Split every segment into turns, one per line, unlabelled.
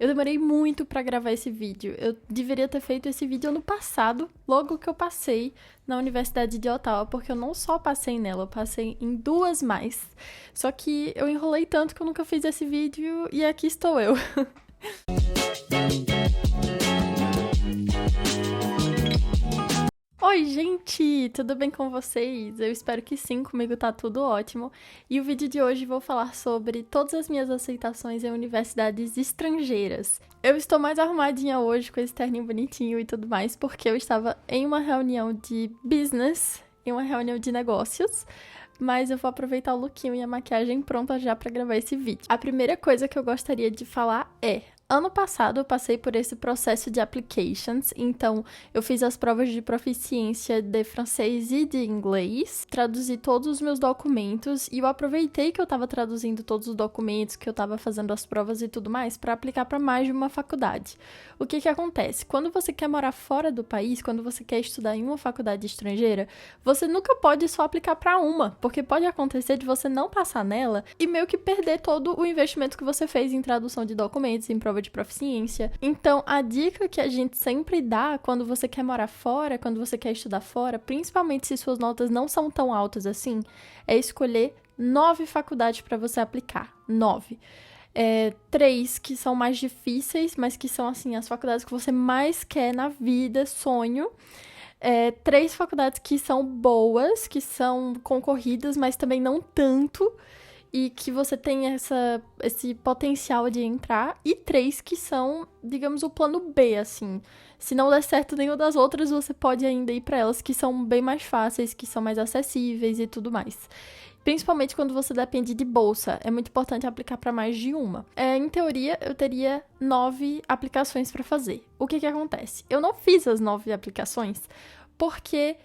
Eu demorei muito pra gravar esse vídeo. Eu deveria ter feito esse vídeo ano passado, logo que eu passei na Universidade de Ottawa, porque eu não só passei nela, eu passei em duas mais. Só que eu enrolei tanto que eu nunca fiz esse vídeo e aqui estou eu. Oi, gente! Tudo bem com vocês? Eu espero que sim, comigo tá tudo ótimo. E o vídeo de hoje vou falar sobre todas as minhas aceitações em universidades estrangeiras. Eu estou mais arrumadinha hoje com esse terninho bonitinho e tudo mais, porque eu estava em uma reunião de business, em uma reunião de negócios. Mas eu vou aproveitar o lookinho e a maquiagem pronta já pra gravar esse vídeo. A primeira coisa que eu gostaria de falar é: ano passado eu passei por esse processo de applications, então eu fiz as provas de proficiência de francês e de inglês, traduzi todos os meus documentos e eu aproveitei que eu estava traduzindo todos os documentos, que eu estava fazendo as provas e tudo mais, para aplicar para mais de uma faculdade. O que acontece? Quando você quer morar fora do país, quando você quer estudar em uma faculdade estrangeira, você nunca pode só aplicar para uma, porque pode acontecer de você não passar nela e meio que perder todo o investimento que você fez em tradução de documentos, em prova de proficiência. Então, a dica que a gente sempre dá quando você quer morar fora, quando você quer estudar fora, principalmente se suas notas não são tão altas assim, é escolher 9 faculdades para você aplicar. 9. 3 que são mais difíceis, mas que são, assim, as faculdades que você mais quer na vida, sonho. 3 faculdades que são boas, que são concorridas, mas também não tanto, e que você tem esse potencial de entrar, e 3 que são, digamos, o plano B, assim. Se não der certo nenhuma das outras, você pode ainda ir para elas, que são bem mais fáceis, que são mais acessíveis e tudo mais. Principalmente quando você depende de bolsa, é muito importante aplicar para mais de uma. Em teoria, eu teria 9 aplicações para fazer. O que acontece? Eu não fiz as 9 aplicações porque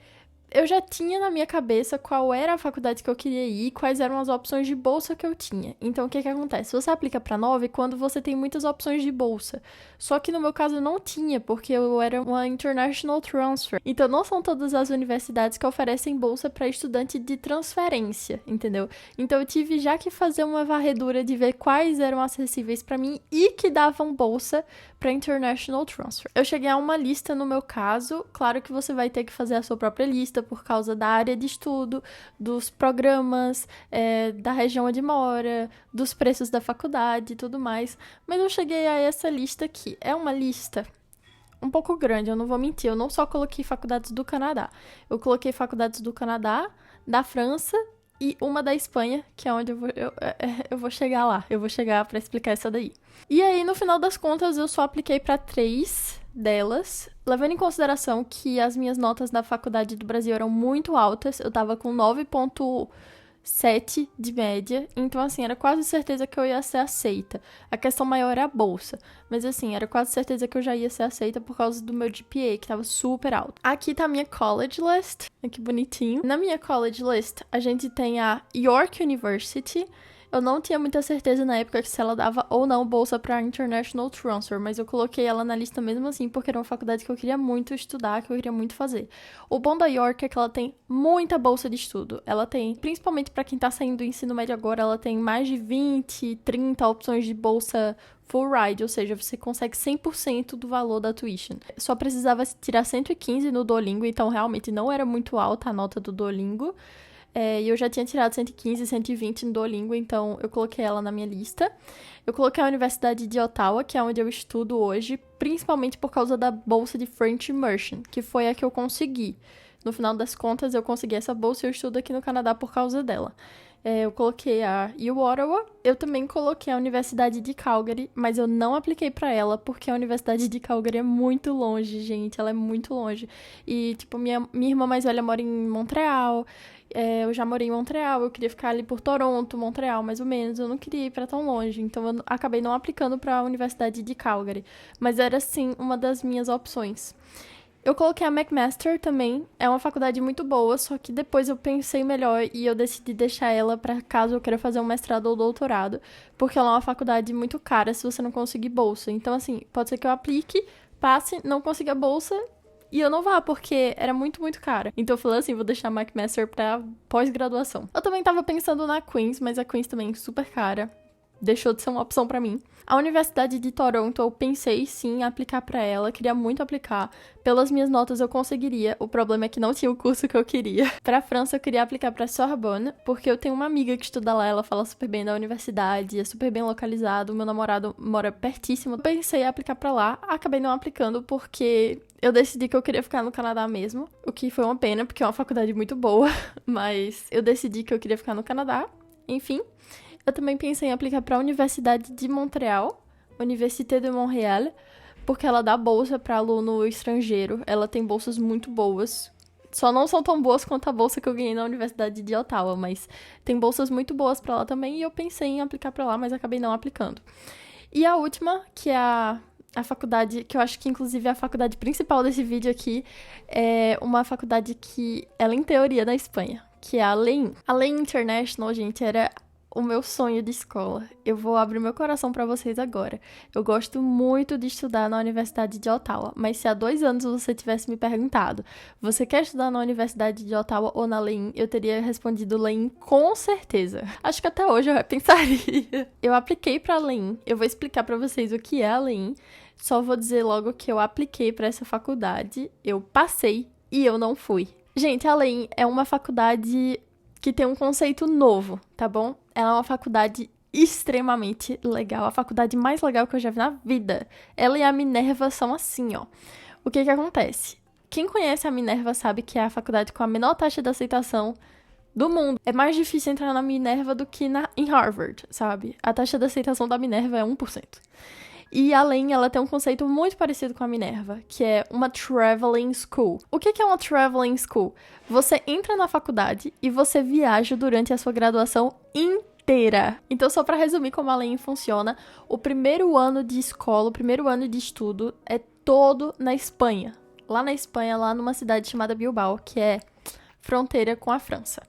eu já tinha na minha cabeça qual era a faculdade que eu queria ir, quais eram as opções de bolsa que eu tinha. Então, o que acontece? Você aplica para 9 quando você tem muitas opções de bolsa. Só que no meu caso eu não tinha, porque eu era uma international transfer. Então, não são todas as universidades que oferecem bolsa para estudante de transferência, entendeu? Então, eu tive já que fazer uma varredura de ver quais eram acessíveis para mim e que davam bolsa para international transfer. Eu cheguei a uma lista no meu caso. Claro que você vai ter que fazer a sua própria lista por causa da área de estudo, dos programas, da região onde mora, dos preços da faculdade e tudo mais. Mas eu cheguei a essa lista aqui. É uma lista um pouco grande, eu não vou mentir. Eu não só coloquei faculdades do Canadá. Eu coloquei faculdades do Canadá, da França e uma da Espanha, que é onde eu vou chegar lá. Eu vou chegar pra explicar essa daí. E aí, no final das contas, eu só apliquei pra 3 delas, levando em consideração que as minhas notas na faculdade do Brasil eram muito altas. Eu tava com 9,7 de média, então assim, era quase certeza que eu ia ser aceita. A questão maior era a bolsa, mas assim, era quase certeza que eu já ia ser aceita por causa do meu GPA, que tava super alto. Aqui tá a minha college list, que bonitinho. Na minha college list, a gente tem a York University. Eu não tinha muita certeza na época se ela dava ou não bolsa para International Transfer, mas eu coloquei ela na lista mesmo assim, porque era uma faculdade que eu queria muito estudar, que eu queria muito fazer. O bom da York é que ela tem muita bolsa de estudo. Ela tem, principalmente para quem tá saindo do ensino médio agora, ela tem mais de 20, 30 opções de bolsa full ride, ou seja, você consegue 100% do valor da tuition. Só precisava tirar 115 no Duolingo, então realmente não era muito alta a nota do Duolingo. E eu já tinha tirado 115, 120 no Duolingo, então eu coloquei ela na minha lista. Eu coloquei a Universidade de Ottawa, que é onde eu estudo hoje, principalmente por causa da bolsa de French Immersion, que foi a que eu consegui. No final das contas, eu consegui essa bolsa e eu estudo aqui no Canadá por causa dela. Eu coloquei a U Ottawa, eu também coloquei a Universidade de Calgary, mas eu não apliquei pra ela, porque a Universidade de Calgary é muito longe, gente, ela é muito longe. E, tipo, minha irmã mais velha mora em Montreal. Eu já morei em Montreal, eu queria ficar ali por Toronto, Montreal, mais ou menos. Eu não queria ir pra tão longe, então eu acabei não aplicando pra Universidade de Calgary. Mas era, sim, uma das minhas opções. Eu coloquei a McMaster também, é uma faculdade muito boa, só que depois eu pensei melhor e eu decidi deixar ela pra caso eu queira fazer um mestrado ou doutorado, porque ela é uma faculdade muito cara se você não conseguir bolsa. Então, assim, pode ser que eu aplique, passe, não consiga bolsa e eu não vá, porque era muito, muito cara. Então eu falei assim, vou deixar a McMaster pra pós-graduação. Eu também tava pensando na Queen's, mas a Queen's também é super cara. deixou de ser uma opção pra mim. A Universidade de Toronto, eu pensei sim em aplicar pra ela, queria muito aplicar. Pelas minhas notas eu conseguiria, o problema é que não tinha o curso que eu queria. Pra França eu queria aplicar pra Sorbonne, porque eu tenho uma amiga que estuda lá, ela fala super bem da universidade, é super bem localizado, meu namorado mora pertíssimo. Pensei em aplicar pra lá, acabei não aplicando porque eu decidi que eu queria ficar no Canadá mesmo, o que foi uma pena, porque é uma faculdade muito boa, mas eu decidi que eu queria ficar no Canadá, enfim. Eu também pensei em aplicar para a Universidade de Montreal, Université de Montréal, porque ela dá bolsa para aluno estrangeiro. Ela tem bolsas muito boas. Só não são tão boas quanto a bolsa que eu ganhei na Universidade de Ottawa, mas tem bolsas muito boas para lá também e eu pensei em aplicar para lá, mas acabei não aplicando. E a última, que é a faculdade, que eu acho que inclusive é a faculdade principal desse vídeo aqui, é uma faculdade que ela em teoria na Espanha, que é a LEIN. A LEIN International, gente, era o meu sonho de escola. Eu vou abrir meu coração pra vocês agora. Eu gosto muito de estudar na Universidade de Ottawa, mas se há 2 anos você tivesse me perguntado, você quer estudar na Universidade de Ottawa ou na LEIN? Eu teria respondido LEIN com certeza. Acho que até hoje eu repensaria. Eu apliquei pra LEIN. Eu vou explicar pra vocês o que é a LEIN. Só vou dizer logo que eu apliquei pra essa faculdade, eu passei e eu não fui. Gente, a LEIN é uma faculdade que tem um conceito novo, tá bom? Ela é uma faculdade extremamente legal, a faculdade mais legal que eu já vi na vida. Ela e a Minerva são assim, ó. O que acontece? Quem conhece a Minerva sabe que é a faculdade com a menor taxa de aceitação do mundo. É mais difícil entrar na Minerva do que em Harvard, sabe? A taxa de aceitação da Minerva é 1%. E além, ela tem um conceito muito parecido com a Minerva, que é uma traveling school. O que é uma traveling school? Você entra na faculdade e você viaja durante a sua graduação inteira. Então, só para resumir como a LEIN funciona, o primeiro ano de escola, o primeiro ano de estudo é todo na Espanha. Lá na Espanha, lá numa cidade chamada Bilbao, que é fronteira com a França.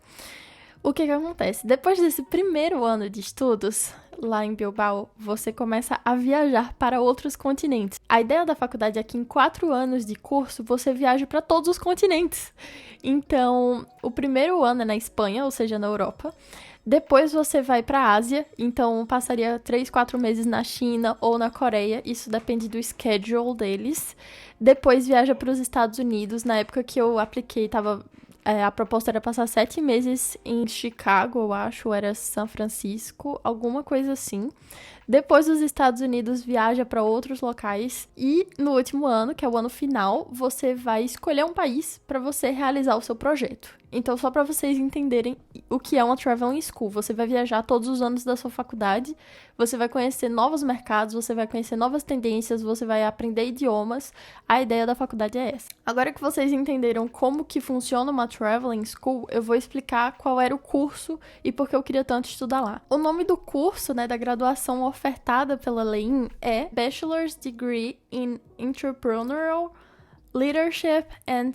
O que acontece? Depois desse primeiro ano de estudos, lá em Bilbao, você começa a viajar para outros continentes. A ideia da faculdade é que em 4 anos de curso, você viaja para todos os continentes. Então, o primeiro ano é na Espanha, ou seja, na Europa. Depois você vai para a Ásia, então passaria 3, 4 meses na China ou na Coreia, isso depende do schedule deles. Depois viaja para os Estados Unidos, na época que eu apliquei, a proposta era passar 7 meses em Chicago, eu acho, ou era São Francisco, alguma coisa assim. Depois dos Estados Unidos, viaja para outros locais. E no último ano, que é o ano final, você vai escolher um país para você realizar o seu projeto. Então, só para vocês entenderem o que é uma traveling school. Você vai viajar todos os anos da sua faculdade, você vai conhecer novos mercados, você vai conhecer novas tendências, você vai aprender idiomas. A ideia da faculdade é essa. Agora que vocês entenderam como que funciona uma traveling school, eu vou explicar qual era o curso e por que eu queria tanto estudar lá. O nome do curso, da graduação ofertada pela LEIN é Bachelor's Degree in Entrepreneurial Leadership and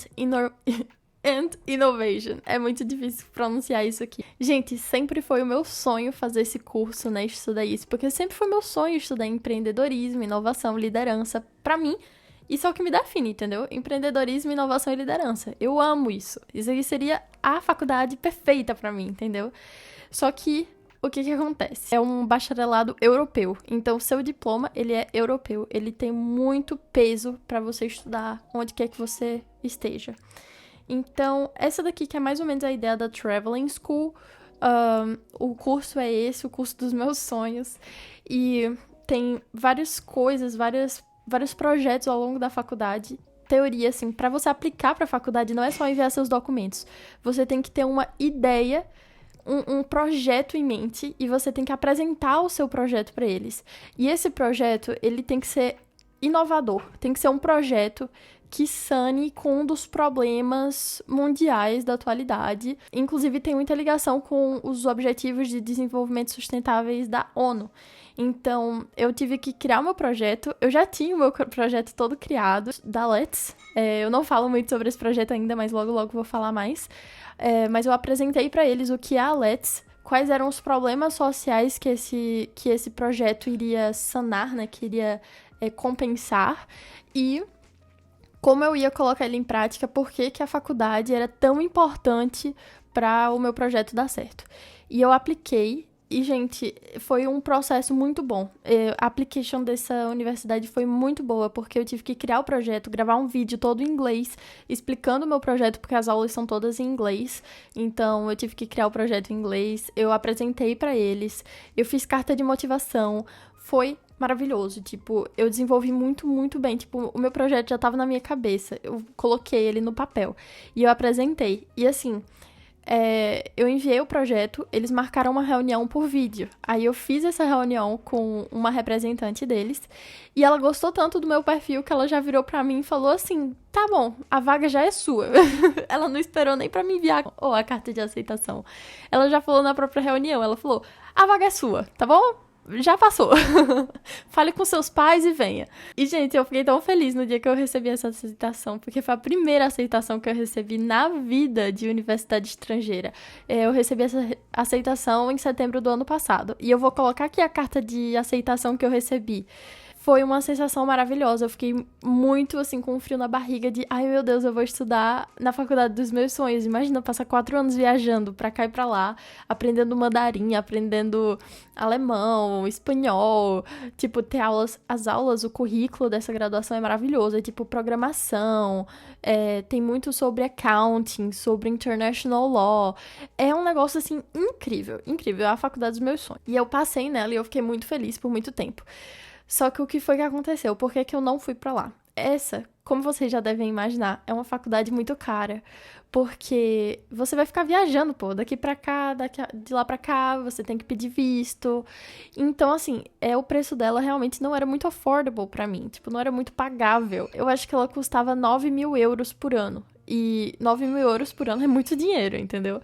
Innovation. É muito difícil pronunciar isso aqui. Gente, sempre foi o meu sonho fazer esse curso, estudar isso, porque sempre foi meu sonho estudar empreendedorismo, inovação, liderança. Pra mim, isso é o que me define, entendeu? Empreendedorismo, inovação e liderança. Eu amo isso. Isso aqui seria a faculdade perfeita pra mim, entendeu? Só que o que acontece? É um bacharelado europeu. Então, o seu diploma, ele é europeu. Ele tem muito peso pra você estudar onde quer que você esteja. Então, essa daqui que é mais ou menos a ideia da Traveling School. O curso é esse, o curso dos meus sonhos. E tem várias coisas, vários projetos ao longo da faculdade. Teoria, assim, para você aplicar para a faculdade não é só enviar seus documentos. Você tem que ter uma ideia, um projeto em mente e você tem que apresentar o seu projeto para eles. E esse projeto, ele tem que ser inovador. Tem que ser um projeto que sane com um dos problemas mundiais da atualidade. Inclusive, tem muita ligação com os Objetivos de Desenvolvimento Sustentáveis da ONU. Então, eu tive que criar o meu projeto. Eu já tinha o meu projeto todo criado, da Let's. Eu não falo muito sobre esse projeto ainda, mas logo vou falar mais. Mas eu apresentei para eles o que é a Let's, quais eram os problemas sociais que esse projeto iria sanar, que iria compensar, e como eu ia colocar ele em prática, por que a faculdade era tão importante para o meu projeto dar certo. E eu apliquei, E, gente, foi um processo muito bom. A application dessa universidade foi muito boa, porque eu tive que criar o projeto, gravar um vídeo todo em inglês, explicando o meu projeto, porque as aulas são todas em inglês. Então, eu tive que criar o projeto em inglês, eu apresentei pra eles, eu fiz carta de motivação. Foi maravilhoso, tipo, eu desenvolvi muito, muito bem. Tipo, o meu projeto já tava na minha cabeça, eu coloquei ele no papel e eu apresentei. E, assim... eu enviei o projeto, eles marcaram uma reunião por vídeo. Aí eu fiz essa reunião com uma representante deles e ela gostou tanto do meu perfil que ela já virou pra mim e falou assim: tá bom, a vaga já é sua. Ela não esperou nem pra me enviar a carta de aceitação. Ela já falou na própria reunião, ela falou: a vaga é sua, tá bom? Já passou. Fale com seus pais e venha. E, gente, eu fiquei tão feliz no dia que eu recebi essa aceitação, porque foi a primeira aceitação que eu recebi na vida de universidade estrangeira. Eu recebi essa aceitação em setembro do ano passado. E eu vou colocar aqui a carta de aceitação que eu recebi. Foi uma sensação maravilhosa. Eu fiquei muito, assim, com um frio na barriga de... Ai, meu Deus, eu vou estudar na faculdade dos meus sonhos. Imagina, passar 4 anos viajando pra cá e pra lá, aprendendo mandarim, aprendendo alemão, espanhol. Tipo, ter aulas... As aulas, o currículo dessa graduação é maravilhoso. É, tipo, programação. Tem muito sobre accounting, sobre international law. É um negócio, assim, incrível. Incrível. É a faculdade dos meus sonhos. E eu passei nela e eu fiquei muito feliz por muito tempo. Só que o que foi que aconteceu? Por que eu não fui pra lá? Essa, como vocês já devem imaginar, é uma faculdade muito cara. Porque você vai ficar viajando, pô, daqui pra cá, de lá pra cá, você tem que pedir visto. Então, assim, o preço dela realmente não era muito affordable pra mim. Tipo, não era muito pagável. Eu acho que ela custava 9.000 euros por ano. E 9.000 euros por ano é muito dinheiro, entendeu?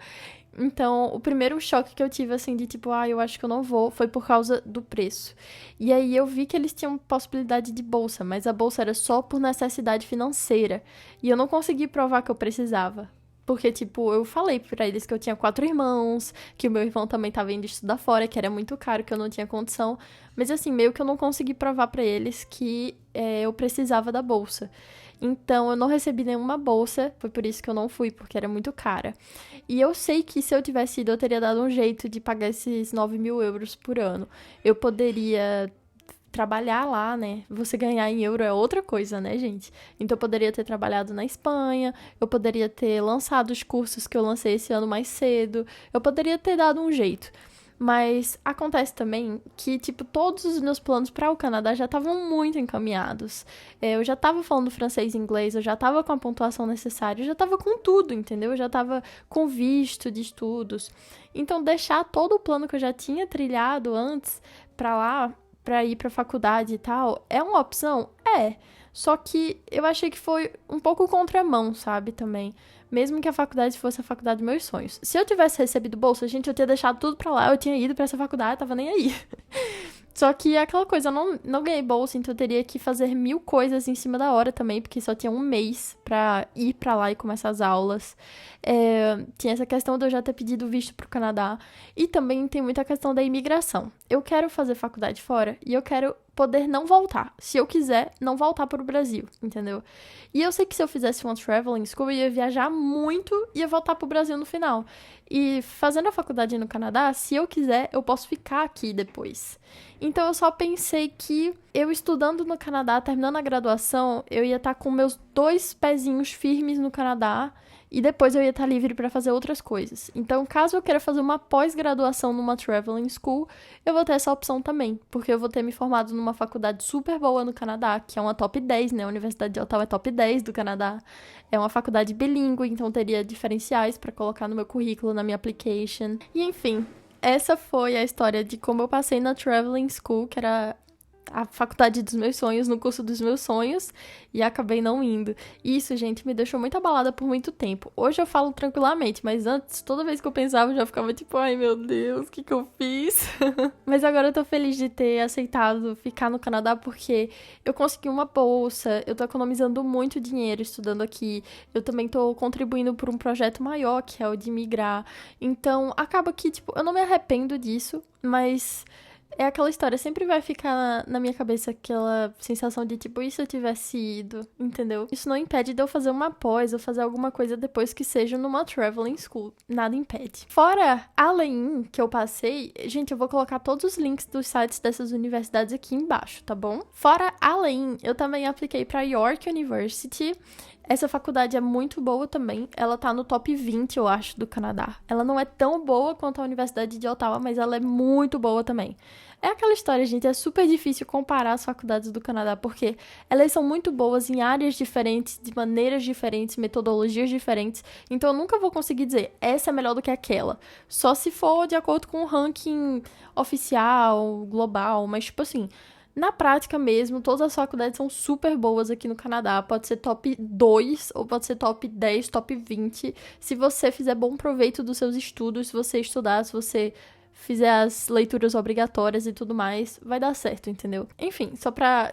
Então, o primeiro choque que eu tive, assim, de tipo, eu acho que eu não vou, foi por causa do preço. E aí eu vi que eles tinham possibilidade de bolsa, mas a bolsa era só por necessidade financeira. E eu não consegui provar que eu precisava. Porque, tipo, eu falei pra eles que eu tinha 4 irmãos, que o meu irmão também tava indo estudar fora, que era muito caro, que eu não tinha condição. Mas, assim, meio que eu não consegui provar pra eles que eu precisava da bolsa. Então, eu não recebi nenhuma bolsa, foi por isso que eu não fui, porque era muito cara. E eu sei que se eu tivesse ido, eu teria dado um jeito de pagar esses 9.000 euros por ano. Eu poderia trabalhar lá, né? Você ganhar em euro é outra coisa, né, gente? Então, eu poderia ter trabalhado na Espanha, eu poderia ter lançado os cursos que eu lancei esse ano mais cedo, eu poderia ter dado um jeito. Mas acontece também que, tipo, todos os meus planos para o Canadá já estavam muito encaminhados. Eu já tava falando francês e inglês, eu já tava com a pontuação necessária, eu já tava com tudo, entendeu? Eu já tava com visto de estudos. Então, deixar todo o plano que eu já tinha trilhado antes pra lá, pra ir pra faculdade e tal, é uma opção? É. Só que eu achei que foi um pouco contramão, sabe, também. Mesmo que a faculdade fosse a faculdade dos meus sonhos. Se eu tivesse recebido bolsa, gente, eu tinha deixado tudo pra lá, eu tinha ido pra essa faculdade, tava nem aí. Só que é aquela coisa, eu não ganhei bolsa, então eu teria que fazer 1000 coisas em cima da hora também, porque só tinha um mês pra ir pra lá e começar as aulas. Tinha essa questão de eu já ter pedido visto pro Canadá. E também tem muita questão da imigração. Eu quero fazer faculdade fora e eu quero poder não voltar. Se eu quiser, não voltar para o Brasil, entendeu? E eu sei que se eu fizesse uma traveling school, eu ia viajar muito e ia voltar pro Brasil no final. E fazendo a faculdade no Canadá, se eu quiser, eu posso ficar aqui depois. Então eu só pensei que eu estudando no Canadá, terminando a graduação, eu ia estar com meus 2 pezinhos firmes no Canadá e depois eu ia estar livre para fazer outras coisas. Então, caso eu queira fazer uma pós-graduação numa traveling school, eu vou ter essa opção também, porque eu vou ter me formado numa faculdade super boa no Canadá, que é uma top 10, né? A Universidade de Ottawa é top 10 do Canadá. É uma faculdade bilíngue, então teria diferenciais para colocar no meu currículo, na minha application. E enfim, essa foi a história de como eu passei na traveling school, que era a faculdade dos meus sonhos, no curso dos meus sonhos, e acabei não indo. Isso, gente, me deixou muito abalada por muito tempo. Hoje eu falo tranquilamente, mas antes, toda vez que eu pensava, eu já ficava tipo, ai meu Deus, o que eu fiz? Mas agora eu tô feliz de ter aceitado ficar no Canadá, porque eu consegui uma bolsa, eu tô economizando muito dinheiro estudando aqui, eu também tô contribuindo por um projeto maior, que é o de migrar. Então, acaba que, tipo, eu não me arrependo disso, mas É aquela história, sempre vai ficar na minha cabeça aquela sensação de tipo, e se eu tivesse ido, entendeu? Isso não impede de eu fazer uma pós ou fazer alguma coisa depois que seja numa traveling school. Nada impede. Fora a Lein que eu passei, gente, eu vou colocar todos os links dos sites dessas universidades aqui embaixo, tá bom? Fora a Lein, eu também apliquei pra York University. Essa faculdade é muito boa também. Ela tá no top 20, eu acho, do Canadá. Ela não é tão boa quanto a Universidade de Ottawa, mas ela é muito boa também. É aquela história, gente, é super difícil comparar as faculdades do Canadá, porque elas são muito boas em áreas diferentes, de maneiras diferentes, metodologias diferentes. Então eu nunca vou conseguir dizer, essa é melhor do que aquela. Só se for de acordo com o ranking oficial, global, mas tipo assim... Na prática mesmo, todas as faculdades são super boas aqui no Canadá. Pode ser top 2 ou pode ser top 10, top 20. Se você fizer bom proveito dos seus estudos, se você estudar, se você fizer as leituras obrigatórias e tudo mais, vai dar certo, entendeu? Enfim, só pra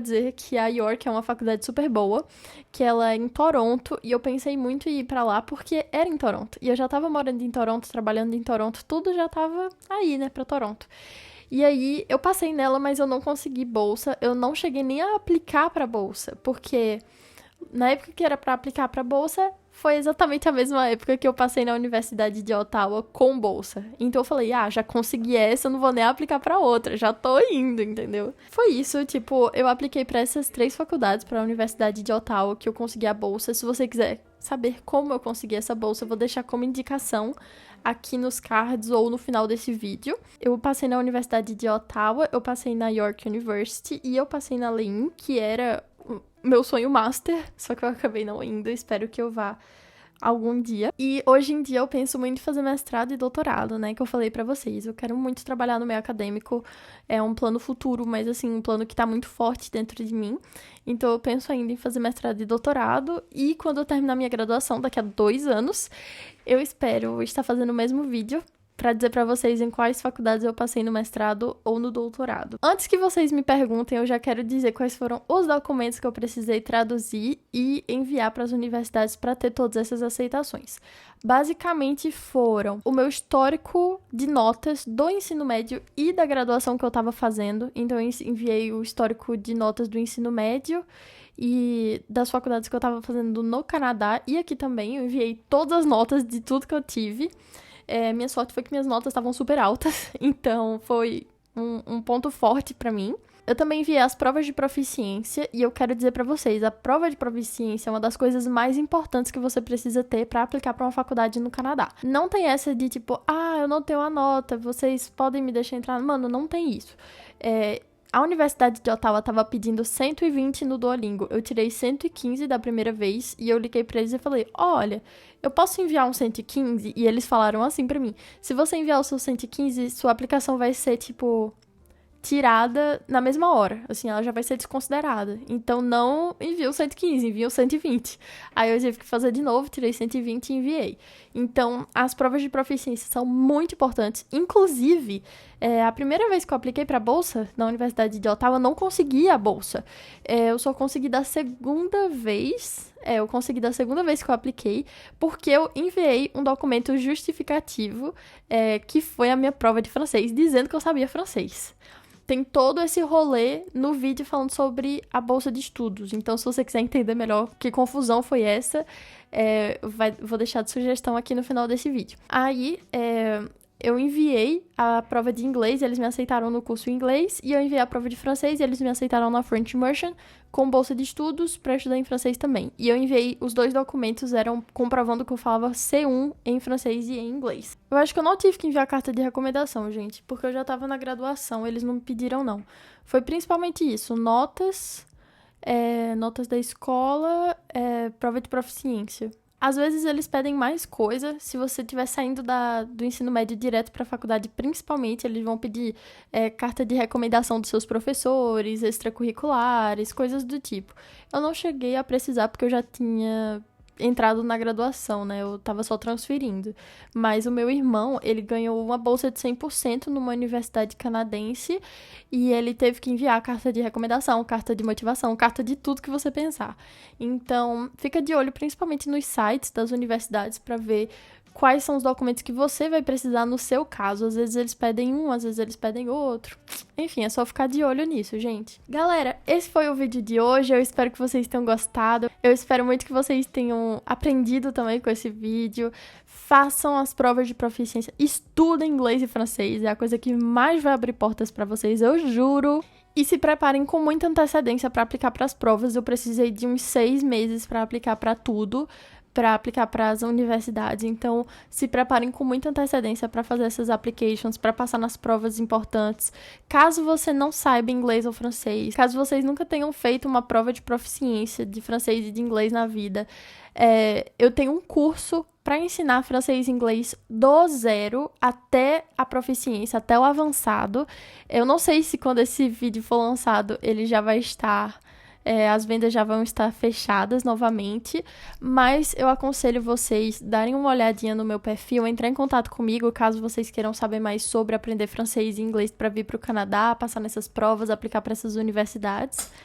dizer que a York é uma faculdade super boa, que ela é em Toronto, e eu pensei muito em ir pra lá porque era em Toronto. E eu já tava morando em Toronto, trabalhando em Toronto, tudo já tava aí, né, pra Toronto. E aí, eu passei nela, mas eu não consegui bolsa. Eu não cheguei nem a aplicar pra bolsa, porque na época que era pra aplicar pra bolsa, foi exatamente a mesma época que eu passei na Universidade de Ottawa com bolsa. Então eu falei, já consegui essa, eu não vou nem aplicar pra outra, já tô indo, entendeu? Foi isso, tipo, eu apliquei pra essas 3 faculdades, pra Universidade de Ottawa, que eu consegui a bolsa. Se você quiser saber como eu consegui essa bolsa, eu vou deixar como indicação aqui nos cards ou no final desse vídeo. Eu passei na Universidade de Ottawa, eu passei na York University e eu passei na Lein, que era o meu sonho master, só que eu acabei não indo, espero que eu vá algum dia. E hoje em dia eu penso muito em fazer mestrado e doutorado, né, que eu falei pra vocês. Eu quero muito trabalhar no meio acadêmico, é um plano futuro, mas assim, um plano que tá muito forte dentro de mim. Então eu penso ainda em fazer mestrado e doutorado, e quando eu terminar minha graduação, daqui a 2 anos, eu espero estar fazendo o mesmo vídeo pra dizer pra vocês em quais faculdades eu passei no mestrado ou no doutorado. Antes que vocês me perguntem, eu já quero dizer quais foram os documentos que eu precisei traduzir e enviar para as universidades para ter todas essas aceitações. Basicamente foram o meu histórico de notas do ensino médio e da graduação que eu estava fazendo. Então eu enviei o histórico de notas do ensino médio e das faculdades que eu estava fazendo no Canadá e aqui também. Eu enviei todas as notas de tudo que eu tive. Minha sorte foi que minhas notas estavam super altas, então foi um ponto forte pra mim. Eu também enviei as provas de proficiência e eu quero dizer pra vocês, a prova de proficiência é uma das coisas mais importantes que você precisa ter pra aplicar pra uma faculdade no Canadá. Não tem essa de tipo, eu não tenho a nota, vocês podem me deixar entrar. Mano, não tem isso. A Universidade de Ottawa tava pedindo 120 no Duolingo. Eu tirei 115 da primeira vez e eu liguei pra eles e falei, olha, eu posso enviar um 115? E eles falaram assim pra mim, se você enviar o seu 115, sua aplicação vai ser, tipo, tirada na mesma hora. Assim, ela já vai ser desconsiderada. Então, não envia o 115, envia o 120. Aí eu tive que fazer de novo, tirei 120 e enviei. Então, as provas de proficiência são muito importantes. Inclusive, a primeira vez que eu apliquei pra bolsa na Universidade de Ottawa, eu não consegui a bolsa. Eu só consegui da segunda vez... eu consegui da segunda vez que eu apliquei, porque eu enviei um documento justificativo, que foi a minha prova de francês, dizendo que eu sabia francês. Tem todo esse rolê no vídeo falando sobre a bolsa de estudos. Então, se você quiser entender melhor que confusão foi essa, vou deixar de sugestão aqui no final desse vídeo. Aí, eu enviei a prova de inglês, eles me aceitaram no curso em inglês, e eu enviei a prova de francês, e eles me aceitaram na French Immersion, com bolsa de estudos, para estudar em francês também. E eu enviei, os 2 documentos eram comprovando que eu falava C1 em francês e em inglês. Eu acho que eu não tive que enviar carta de recomendação, gente, porque eu já tava na graduação, eles não me pediram, não. Foi principalmente isso, notas da escola, prova de proficiência. Às vezes eles pedem mais coisa, se você estiver saindo do ensino médio direto para a faculdade, principalmente, eles vão pedir carta de recomendação dos seus professores, extracurriculares, coisas do tipo. Eu não cheguei a precisar porque eu já tinha entrado na graduação, né? Eu tava só transferindo. Mas o meu irmão, ele ganhou uma bolsa de 100% numa universidade canadense e ele teve que enviar carta de recomendação, carta de motivação, carta de tudo que você pensar. Então, fica de olho principalmente nos sites das universidades para ver quais são os documentos que você vai precisar no seu caso. Às vezes eles pedem um, às vezes eles pedem outro. Enfim, é só ficar de olho nisso, gente. Galera, esse foi o vídeo de hoje. Eu espero que vocês tenham gostado. Eu espero muito que vocês tenham aprendido também com esse vídeo. Façam as provas de proficiência. Estudem inglês e francês. É a coisa que mais vai abrir portas pra vocês, eu juro. E se preparem com muita antecedência para aplicar para as provas. Eu precisei de uns 6 meses para aplicar para tudo, para aplicar para as universidades. Então, se preparem com muita antecedência para fazer essas applications, para passar nas provas importantes. Caso você não saiba inglês ou francês, caso vocês nunca tenham feito uma prova de proficiência de francês e de inglês na vida, eu tenho um curso para ensinar francês e inglês do zero até a proficiência, até o avançado. Eu não sei se quando esse vídeo for lançado ele já vai estar, as vendas já vão estar fechadas novamente, mas eu aconselho vocês darem uma olhadinha no meu perfil, entrar em contato comigo caso vocês queiram saber mais sobre aprender francês e inglês para vir para o Canadá, passar nessas provas, aplicar para essas universidades.